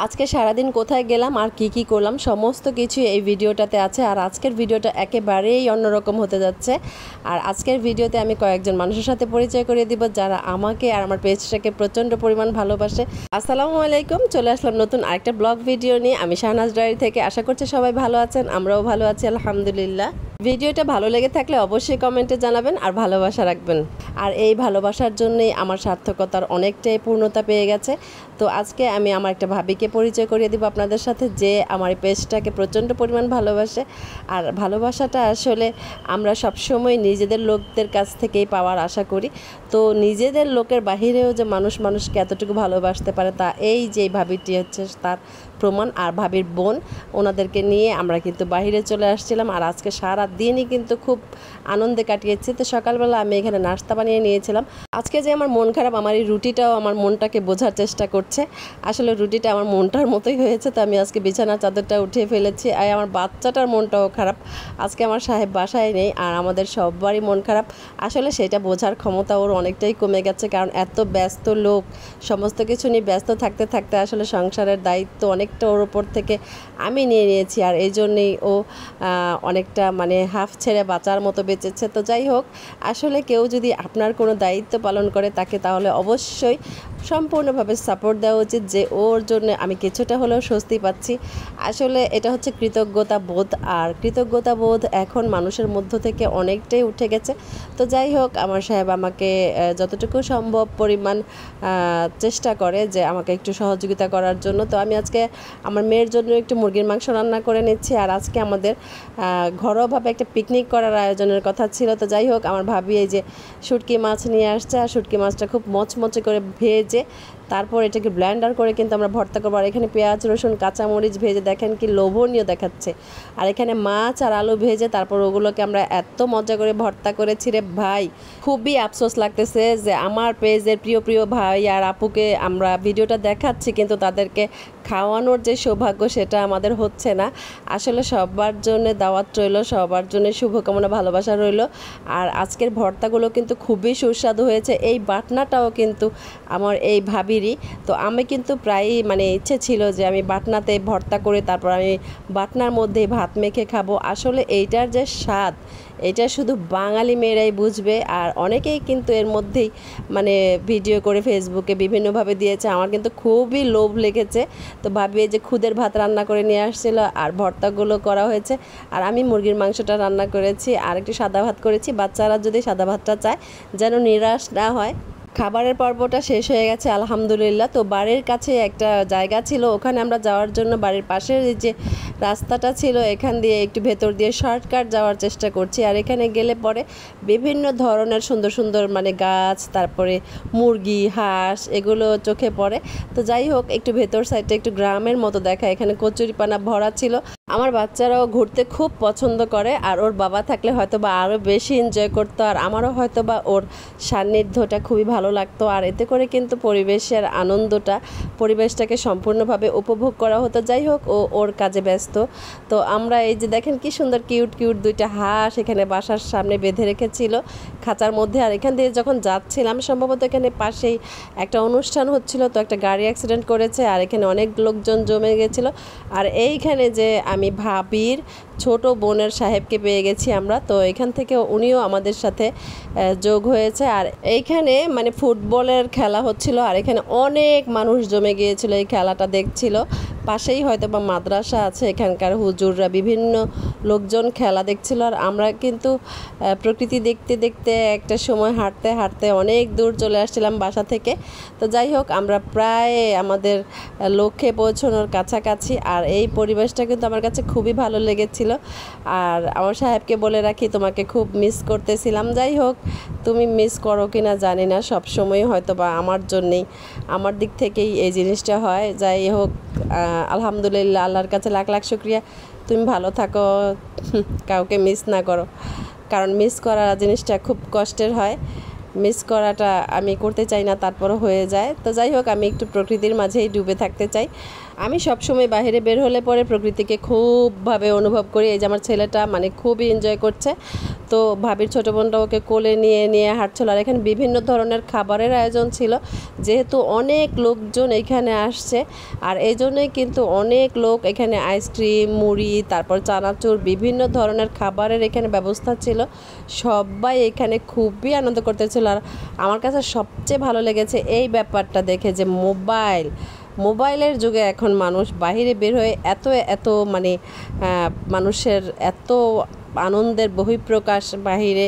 আজকে সারাদিন কোথায় গেলাম আর কি করলাম সমস্ত কিছু এই ভিডিওটাতে আছে। আর আজকের ভিডিওটা একেবারেই অন্যরকম হতে যাচ্ছে। আর আজকের ভিডিওতে আমি কয়েকজন মানুষের সাথে পরিচয় করিয়ে দিব যারা আমাকে আর আমার পেজটাকে প্রচণ্ড পরিমাণ ভালোবাসে। আসসালামু আলাইকুম, চলে আসলাম নতুন আরেকটা ব্লগ ভিডিও নিয়ে। আমি শাহনাজ ডায়েরি থেকে। আশা করছি সবাই ভালো আছেন, আমরাও ভালো আছি আলহামদুলিল্লাহ। ভিডিওটা ভালো লেগে থাকলে অবশ্যই কমেন্টে জানাবেন আর ভালোবাসা রাখবেন। আর এই ভালোবাসার জন্যই আমার সার্থকতার অনেকটাই পূর্ণতা পেয়ে গেছে। তো আজকে আমি আমার একটা ভাবিকে পরিচয় করিয়ে দিব আপনাদের সাথে, যে আমার এই পেজটাকে প্রচণ্ড পরিমাণ ভালোবাসে। আর ভালোবাসাটা আসলে আমরা সবসময় নিজেদের লোকদের কাছ থেকেই পাওয়ার আশা করি। তো নিজেদের লোকের বাহিরেও যে মানুষকে এতটুকু ভালোবাসতে পারে, তা এই যে ভাবিটি হচ্ছে তার প্রমাণ। আর ভাবির বোন, ওনাদেরকে নিয়ে আমরা কিন্তু বাহিরে চলে আসছিলাম। আর আজকে সারা দিনই কিন্তু খুব আনন্দে কাটিয়েছি। তো সকালবেলা আমি এখানে নাস্তা বানিয়ে নিয়েছিলাম। আজকে যে আমার মন খারাপ, আমার এই রুটিটাও আমার মনটাকে বোঝার চেষ্টা করছে। আসলে রুটিটা আমার মনটার মতোই হয়েছে। তো আমি আজকে বিছানার চাদরটা উঠিয়ে ফেলেছি। আর আমার বাচ্চাটার মনটাও খারাপ, আজকে আমার সাহেব বাসায় নেই। আর আমাদের সবারই মন খারাপ। আসলে সেটা বোঝার ক্ষমতা ওর অনেকটাই কমে গেছে, কারণ এত ব্যস্ত লোক, সমস্ত কিছু নিয়ে ব্যস্ত থাকতে থাকতে আসলে সংসারের দায়িত্ব অনেকটা ওর ওপর থেকে আমি নিয়ে নিয়েছি। আর এই জন্যেই ও অনেকটা মানে হাফ ছেড়ে বাঁচার মতো বেঁচেছে। তো যাই হোক, আসলে কেউ যদি আপনার কোনো দায়িত্ব পালন করে তাকে তাহলে অবশ্যই সম্পূর্ণভাবে সাপোর্ট দেওয়া উচিত, যে ওর জন্য আমি কিছুটা হলেও স্বস্তি পাচ্ছি। আসলে এটা হচ্ছে কৃতজ্ঞতা বোধ। আর কৃতজ্ঞতা বোধ এখন মানুষের মধ্য থেকে অনেকটাই উঠে গেছে। তো যাই হোক, আমার সাহেব আমাকে যতটুকু সম্ভব পরিমাণ চেষ্টা করে যে আমাকে একটু সহযোগিতা করার জন্য। তো আমি আজকে আমার মেয়ের জন্য একটু মুরগির মাংস রান্না করে নিচ্ছি। আর আজকে আমাদের ঘরোয়াভাবে একটা পিকনিক করার আয়োজনের কথা ছিল। তো যাই হোক, আমার ভাবি এই যে শুটকি মাছ নিয়ে আসছে। আর শুটকি মাছটা খুব মচমচে করে ভেজে তারপর এটাকে ব্লেন্ডার করে কিন্তু আমরা ভর্তা করবো। আর এখানে পেঁয়াজ রসুন কাঁচামরিচ ভেজে দেখেন কি লোভনীয় দেখাচ্ছে। আর এখানে মাছ আর আলু ভেজে তারপর ওগুলোকে আমরা এত মজা করে ভর্তা করেছি রে ভাই, খুবই আফসোস লাগতেছে যে আমার পেজের প্রিয় ভাই আর আপুকে আমরা ভিডিওটা দেখাচ্ছি, কিন্তু তাদেরকে খাওয়ানোর যে সৌভাগ্য সেটা আমাদের হচ্ছে না। আসলে সবার জন্য দাওয়াত রইল, সবার জন্য শুভকামনা ভালোবাসা রইল। আর আজকের ভর্তাগুলো কিন্তু খুবই সুস্বাদু হয়েছে। এই বাটনাটাও কিন্তু আমার এই ভাবিরই। তো আমি কিন্তু প্রায়ই মানে ইচ্ছে ছিল যে আমি বাটনাতে ভর্তা করে তারপর আমি বাটনার মধ্যেই ভাত মেখে খাবো। আসলে এইটার যে স্বাদ, এটা শুধু বাঙালি মেয়েরাই বুঝবে। আর অনেকেই কিন্তু এর মধ্যেই মানে ভিডিও করে ফেসবুকে বিভিন্নভাবে দিয়েছে। আমার কিন্তু খুবই লোভ লেগেছে। তো ভাবি যে খুদের ভাত রান্না করে নিয়ে আসছিল আর ভর্তাগুলো করা হয়েছে। আর আমি মুরগির মাংসটা রান্না করেছি আর একটু সাদা ভাত করেছি। বাচ্চারা যদি সাদা ভাতটা চায় যেন নিরাশ না হয়। খাবারের পর্বটা শেষ হয়ে গেছে আলহামদুলিল্লাহ। তো বাড়ির কাছে একটা জায়গা ছিল, ওখানে আমরা যাওয়ার জন্য বাড়ির পাশের যে রাস্তাটা ছিল এখান দিয়ে একটু ভেতর দিয়ে শর্টকাট যাওয়ার চেষ্টা করছি। আর এখানে গেলে পরে বিভিন্ন ধরনের সুন্দর মানে গাছ, তারপরে মুরগি হাঁস এগুলো চোখে পড়ে। তো যাই হোক, একটু ভেতর সাইডটা একটু গ্রামের মতো দেখা, এখানে কচুরিপানা ভরা ছিল। আমার বাচ্চারাও ঘুরতে খুব পছন্দ করে। আর ওর বাবা থাকলে হয়তো বা আরও বেশি এনজয় করতো। আর আমারও হয়তো বা ওর সান্নিধ্যটা খুবই ভালো লাগতো। আর এতে করে কিন্তু পরিবেশের আনন্দটা, পরিবেশটাকে সম্পূর্ণভাবে উপভোগ করা হতো। যাই হোক, ও ওর কাজে ব্যস্ত। তো আমরা এই যে দেখেন কি সুন্দর কিউট দুইটা হাঁস এখানে বাসার সামনে বেঁধে রেখেছিল খাঁচার মধ্যে। আর এখান দিয়ে যখন যাচ্ছিলাম, সম্ভবত এখানে পাশেই একটা অনুষ্ঠান হচ্ছিল, তো একটা গাড়ি অ্যাক্সিডেন্ট করেছে আর এখানে অনেক লোকজন জমে গেছিলো। আর এইখানে যে আমি ভাবির ছোট বোনের সাহেবকে পেয়ে গেছি আমরা। তো এখান থেকে উনিও আমাদের সাথে যোগ হয়েছে। আর এইখানে মানে ফুটবলের খেলা হচ্ছিল আর এখানে অনেক মানুষ জমে গিয়েছিল এই খেলাটা দেখছিল। পাশেই হয়তো বা মাদ্রাসা আছে, এখানকার হুজুররা বিভিন্ন লোকজন খেলা দেখছিল। আর আমরা কিন্তু প্রকৃতি দেখতে দেখতে একটা সময় হাঁটতে হাঁটতে অনেক দূর চলে আসছিলাম বাসা থেকে। তো যাই হোক, আমরা প্রায় আমাদের লক্ষ্যে পৌঁছানোর কাছাকাছি। আর এই পরিবেশটা কিন্তু আমার কাছে খুবই ভালো লেগেছিল। আর আমার সাহেবকে বলে রাখি, তোমাকে খুব মিস করতেছিলাম। যাই হোক, তুমি মিস করো কি না জানি না, সবসময় হয়তো বা আমার জন্যেই, আমার দিক থেকেই এই জিনিসটা হয়। যাই হোক, আলহামদুলিল্লাহ, আল্লাহর কাছে লাখ লাখ শুক্রিয়া, তুমি ভালো থাকো, কাউকে মিস না করো, কারণ মিস করা জিনিসটা খুব কষ্টের হয়। মিস করাটা আমি করতে চাই না, তারপরও হয়ে যায়। তো যাই হোক, আমি একটু প্রকৃতির মাঝেই ডুবে থাকতে চাই। আমি সবসময় বাইরে বের হলে পরে প্রকৃতিকে খুবভাবে অনুভব করি। এই যে আমার ছেলেটা মানে খুবই এনজয় করছে। তো ভাবির ছোটো বোনটা ওকে কোলে নিয়ে নিয়ে হাঁটছিল। আর এখানে বিভিন্ন ধরনের খাবারের আয়োজন ছিল, যেহেতু অনেক লোকজন এখানে আসছে। আর এই জন্যই কিন্তু অনেক লোক এখানে আইসক্রিম, মুড়ি, তারপর চানাচুর, বিভিন্ন ধরনের খাবারের এখানে ব্যবস্থা ছিল। সবাই এখানে খুবই আনন্দ করতেছিল। আর আমার কাছে সবচেয়ে ভালো লেগেছে এই ব্যাপারটা দেখে যে মোবাইলের যুগে এখন মানুষ বাহিরে বের হয়ে এত এত মানে মানুষের এত আনন্দের বহিঃপ্রকাশ, বাহিরে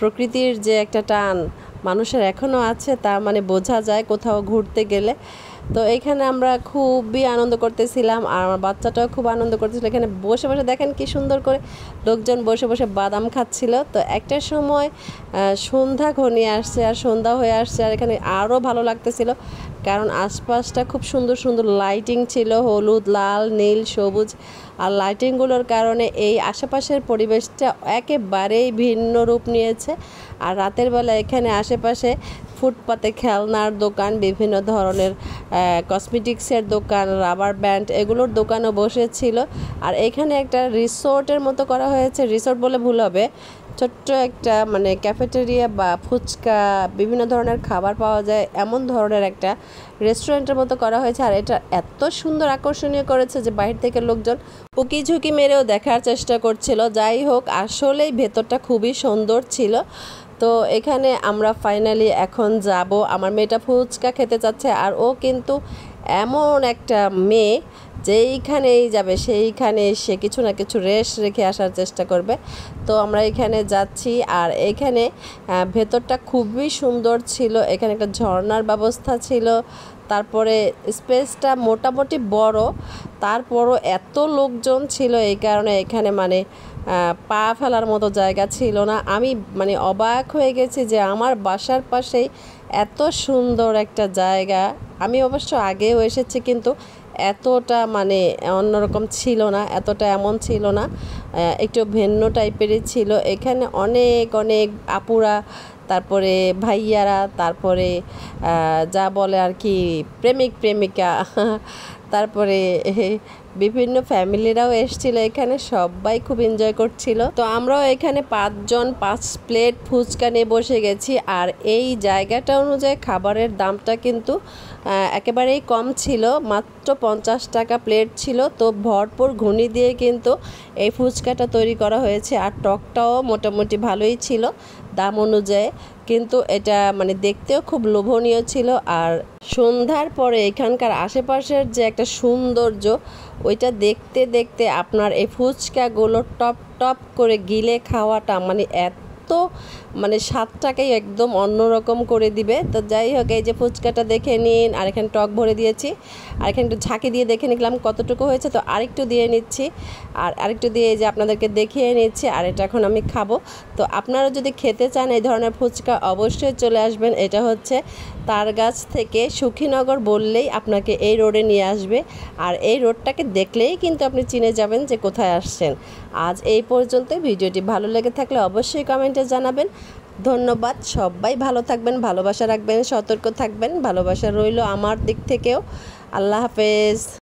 প্রকৃতির যে একটা টান মানুষের এখনও আছে, তা মানে বোঝা যায় কোথাও ঘুরতে গেলে। তো এইখানে আমরা খুবই আনন্দ করতেছিলাম, আর আমার বাচ্চাটাও খুব আনন্দ করতেছিল। এখানে বসে বসে দেখেন কি সুন্দর করে লোকজন বসে বসে বাদাম খাচ্ছিল। তো একটা সময় সন্ধ্যা ঘনিয়ে আসছে, আর সন্ধ্যা হয়ে আসছে, আর এখানে আরও ভালো লাগতেছিল, কারণ আশপাশটা খুব সুন্দর সুন্দর লাইটিং ছিল, হলুদ, লাল, নীল, সবুজ। আর লাইটিংগুলোর কারণে এই আশেপাশের পরিবেশটা একেবারেই ভিন্ন রূপ নিয়েছে। আর রাতের বেলা এখানে আশেপাশে ফুটপাতে খেলনার দোকান, বিভিন্ন ধরনের কসমেটিক্সের দোকান, রাবার ব্যান্ড, এগুলোর দোকানও বসেছিল। আর এখানে একটা রিসোর্টের মতো করা হয়েছে, রিসোর্ট বলে ভুল হবে, ছোট্ট একটা মানে ক্যাফেটেরিয়া বা ফুচকা, বিভিন্ন ধরনের খাবার পাওয়া যায় এমন ধরনের একটা রেস্টুরেন্টের মতো করা হয়েছে। আর এটা এত সুন্দর আকর্ষণীয় করেছে যে বাইরে থেকে লোকজন উকি ঝুঁকি মেরেও দেখার চেষ্টা করছিল। যাই হোক, আসলেই ভেতরটা খুবই সুন্দর ছিল। তো এখানে আমরা ফাইনালি এখন যাব। আমার মেয়েটা ফুচকা খেতে চাচ্ছে, আর ও কিন্তু এমন একটা মেয়ে যেইখানেই যাবে সেইখানে সে কিছু না কিছু রেশ রেখে আসার চেষ্টা করবে। তো আমরা এখানে যাচ্ছি, আর এখানে ভেতরটা খুবই সুন্দর ছিল। এখানে একটা ঝর্ণার ব্যবস্থা ছিল, তারপরে স্পেসটা মোটামুটি বড়, তারপরও এত লোকজন ছিল এই কারণে এখানে মানে পা ফেলার মতো জায়গা ছিল না। আমি মানে অবাক হয়ে গেছি যে আমার বাসার পাশেই এত সুন্দর একটা জায়গা। আমি অবশ্য আগেও এসেছি, কিন্তু এতটা মানে অন্যরকম ছিল না, এতটা এমন ছিল না, একটু ভিন্ন টাইপেরই ছিল। এখানে অনেক অনেক আপুরা, তারপরে ভাইয়ারা, তারপরে যা বলে আর কি প্রেমিক প্রেমিকা, তারপরে বিভিন্ন ফ্যামিলিরাও এসেছিলো এখানে, সবাই খুব এনজয় করছিল। তো আমরাও এখানে 5 জন 5 প্লেট ফুচকা নিয়ে বসে গেছি। আর এই জায়গাটা অনুযায়ী খাবারের দামটা কিন্তু একেবারেই কম ছিল, মাত্র 50 টাকা প্লেট ছিল। তো ভরপুর ঘুনি দিয়ে কিন্তু এই ফুচকাটা তৈরি করা হয়েছে। আর টকটাও মোটামুটি ভালোই ছিল দাম অনুযায়ী, কিন্তু এটা মানে দেখতেও খুব লোভনীয় ছিল। আর সন্ধ্যার পরে এখানকার আশেপাশের যে একটা সৌন্দর্য, ওইটা দেখতে দেখতে আপনার এই ফুচকাগুলো টপ টপ করে গিলে খাওয়াটা মানে এত মানে স্বাদটাকেই একদম অন্যরকম করে দিবে। তো যাই হোক, এই যে ফুচকাটা দেখে নিন, আর এখানে টক ভরে দিয়েছি, আর এখানে একটু ঝাঁকি দিয়ে দেখে নিলাম কতটুকু হয়েছে। তো আরেকটু দিয়ে নিচ্ছি, আর আরেকটু দিয়ে এই যে আপনাদেরকে দেখিয়ে নিচ্ছি। আর এটা এখন আমি খাবো। তো আপনারা যদি খেতে চান এই ধরনের ফুচকা, অবশ্যই চলে আসবেন। এটা হচ্ছে তারগাছ থেকে সুখীনগর বললেই আপনাকে এই রোডে নিয়ে আসবে। আর এই রোডটাকে দেখলেই কিন্তু আপনি চিনে যাবেন যে কোথায় আসছেন। আজ এই পর্যন্ত। ভিডিওটি ভালো লেগে থাকলে অবশ্যই কমেন্টে জানাবেন। ধন্যবাদ। সবাই ভালো থাকবেন, ভালোবাসা রাখবেন, সতর্ক থাকবেন। ভালোবাসা রইল আমার দিক থেকেও। আল্লাহ হাফেজ।